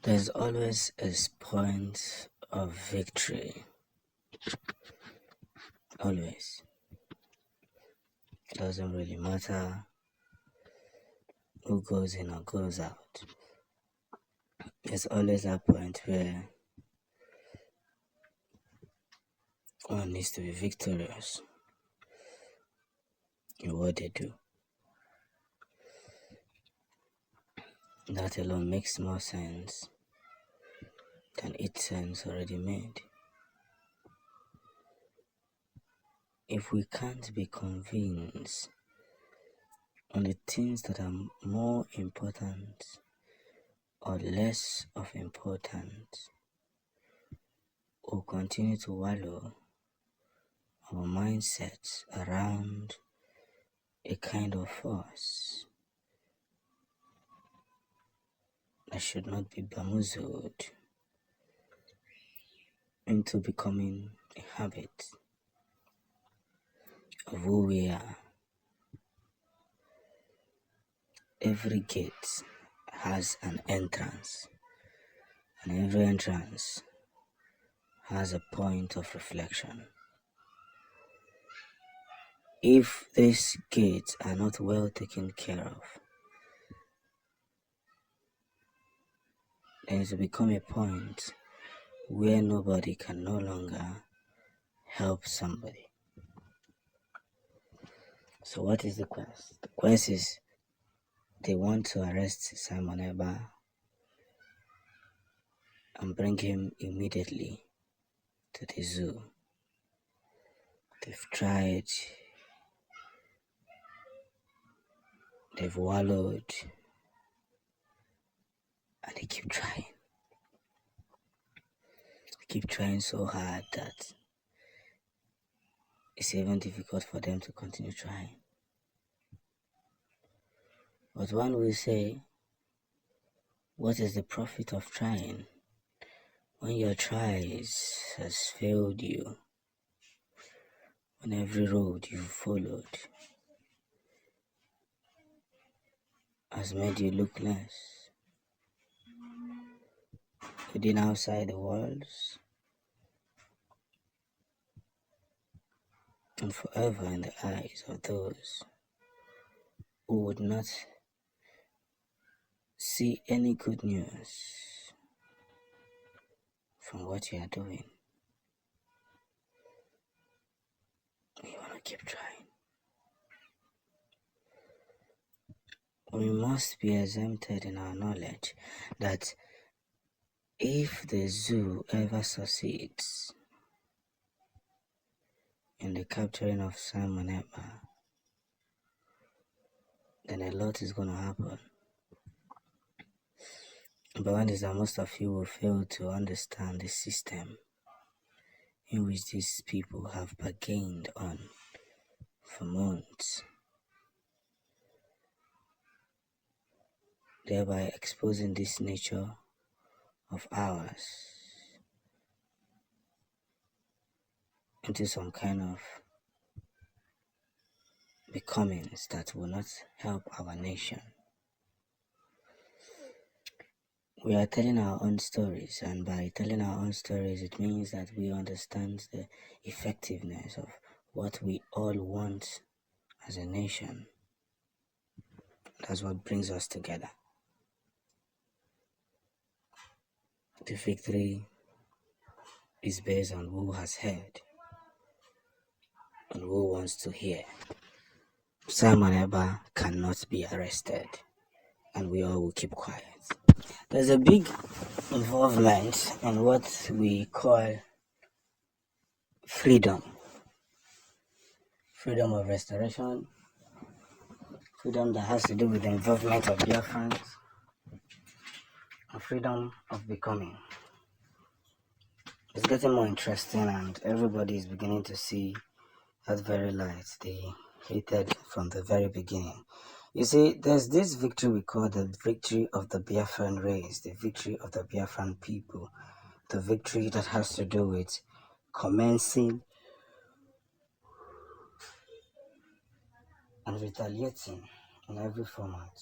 There's always a point of victory. Always. It doesn't really matter who goes in or goes out. There's always a point where one needs to be victorious in what they do. That alone makes more sense than each sense already made. If we can't be convinced on the things that are more important or less of importance, we'll continue to wallow our mindsets around a kind of force that should not be bamboozled into becoming a habit of who we are. Every gate has an entrance, and every entrance has a point of reflection. If these gates are not well taken care of, then it will become a point where nobody can no longer help somebody. So what is the quest? The quest is they want to arrest Simon Ekpa and bring him immediately to the zoo. They've tried, they've wallowed, and they keep trying. They keep trying so hard that it's even difficult for them to continue trying. But one will say, what is the profit of trying when your tries has failed you? When every road you've followed has made you look less within outside the walls and forever in the eyes of those who would not see any good news from what you are doing. We want to keep trying. We must be exempted in our knowledge that if the zoo ever succeeds in the capturing of Simon Ekpa, then a lot is going to happen. But one is that most of you will fail to understand the system in which these people have bargained on for months, thereby exposing this nature of ours into some kind of becomings that will not help our nation. We are telling our own stories, and by telling our own stories, it means that we understand the effectiveness of what we all want as a nation. That's what brings us together. The victory is based on who has heard and who wants to hear. Simon Ekpa cannot be arrested, and we all will keep quiet. There's a big involvement in what we call freedom. Freedom of restoration, freedom that has to do with the involvement of Biafrans, and freedom of becoming. It's getting more interesting, and everybody is beginning to see that very light they hated from the very beginning. You see, there's this victory we call the victory of the Biafran race, the victory of the Biafran people, the victory that has to do with commencing and retaliating in every format.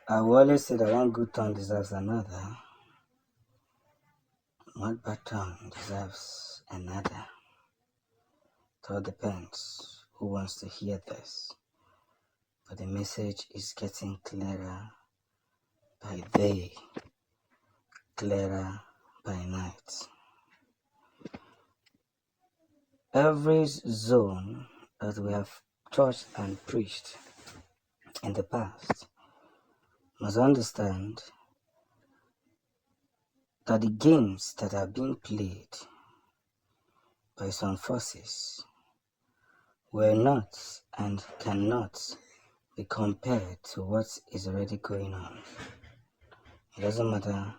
I will always say that one good turn deserves another. One bad turn deserves another. It all depends who wants to hear this. But the message is getting clearer by day, clearer by night. Every zone that we have taught and preached in the past must understand that the games that are being played by some forces were not and cannot be compared to what is already going on. It doesn't matter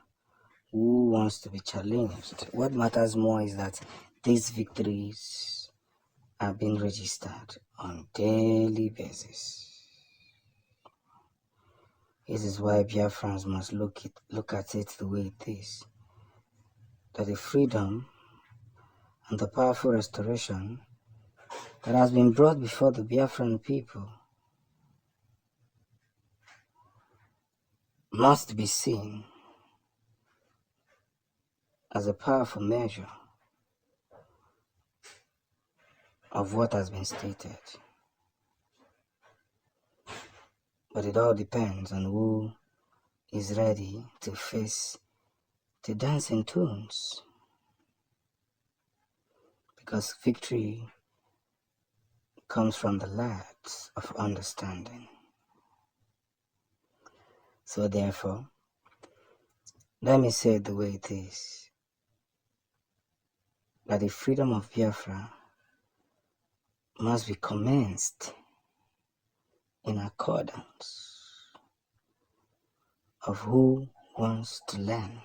who wants to be challenged. What matters more is that these victories are being registered on daily basis. This is why Biafrans must look at it the way it is. That the freedom and the powerful restoration that has been brought before the Biafran people must be seen as a powerful measure of what has been stated. But it all depends on who is ready to face the dancing tunes. Because victory comes from the light of understanding. So therefore, let me say it the way it is. That the freedom of Biafra must be commenced in accordance of who wants to learn.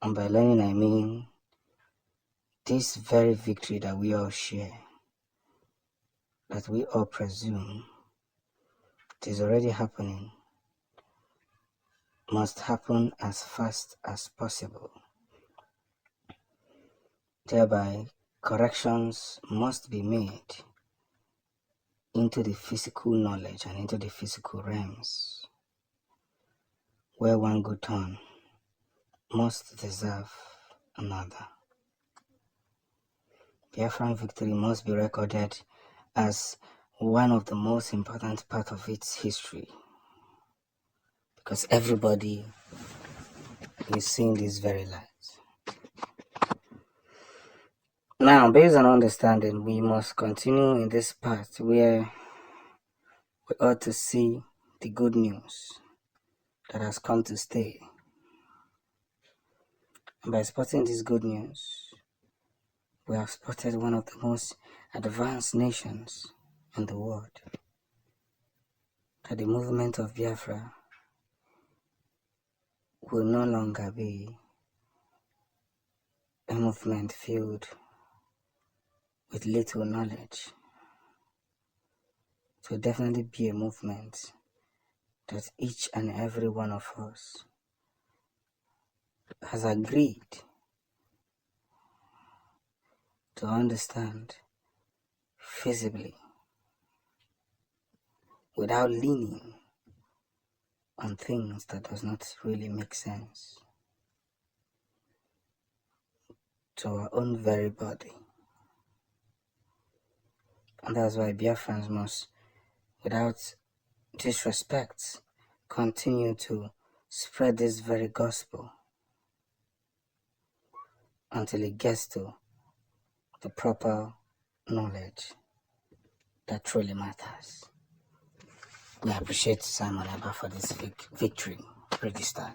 And by learning I mean this very victory that we all share, that we all presume it is already happening, must happen as fast as possible. Thereby, corrections must be made into the physical knowledge and into the physical realms, where one good turn must deserve another. Biafran victory must be recorded as one of the most important parts of its history, because everybody is seeing this very light. Now, based on understanding, we must continue in this path where we ought to see the good news that has come to stay. And by spotting this good news, we have spotted one of the most advanced nations in the world. That the movement of Biafra will no longer be a movement filled with little knowledge. It will definitely be a movement that each and every one of us has agreed to understand feasibly without leaning on things that does not really make sense to our own very body. And that's why Biafrans must, without disrespect, continue to spread this very gospel until it gets to the proper knowledge that truly matters. We appreciate Simon Ekpa for this victory registered.